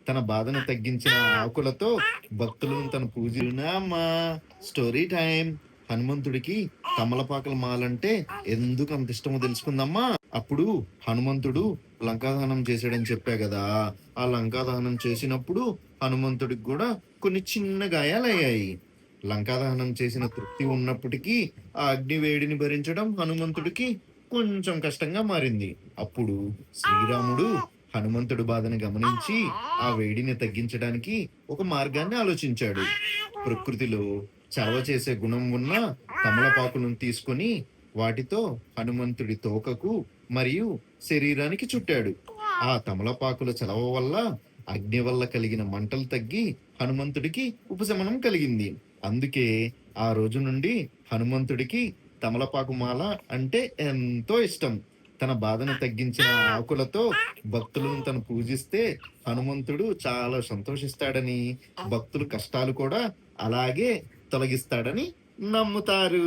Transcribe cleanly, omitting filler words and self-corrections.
తన బాధను తగ్గించిన ఆకులతో భక్తులను తన పూజలునామా. Story time. హనుమంతుడికి తమలపాకుల మాలంటే ఎందుకు అంత ఇష్టమో తెలుసుకుందమ్మా. అప్పుడు హనుమంతుడు లంకాదహనం చేశాడని చెప్పా కదా. ఆ లంకాదహనం చేసినప్పుడు హనుమంతుడికి కూడా కొన్ని చిన్న గాయాలయ్యాయి. లంకాదహనం చేసిన తృప్తి ఉన్నప్పటికీ ఆ అగ్ని వేడిని భరించడం హనుమంతుడికి కొంచెం కష్టంగా మారింది. అప్పుడు శ్రీరాముడు హనుమంతుడి బాధను గమనించి ఆ వేడిని తగ్గించడానికి ఒక మార్గాన్ని ఆలోచించాడు. ప్రకృతిలో చలవ చేసే గుణం ఉన్న తమలపాకులను తీసుకొని వాటితో హనుమంతుడి తోకకు మరియు శరీరానికి చుట్టాడు. ఆ తమలపాకుల చలవ వల్ల అగ్ని వల్ల కలిగిన మంటలు తగ్గి హనుమంతుడికి ఉపశమనం కలిగింది. అందుకే ఆ రోజు నుండి హనుమంతుడికి తమలపాకు మాల అంటే ఎంతో ఇష్టం. తన బాధను తగ్గించిన ఆకులతో భక్తులను తను పూజిస్తే హనుమంతుడు చాలా సంతోషిస్తాడని, భక్తుల కష్టాలు కూడా అలాగే తొలగిస్తాడని నమ్ముతారు.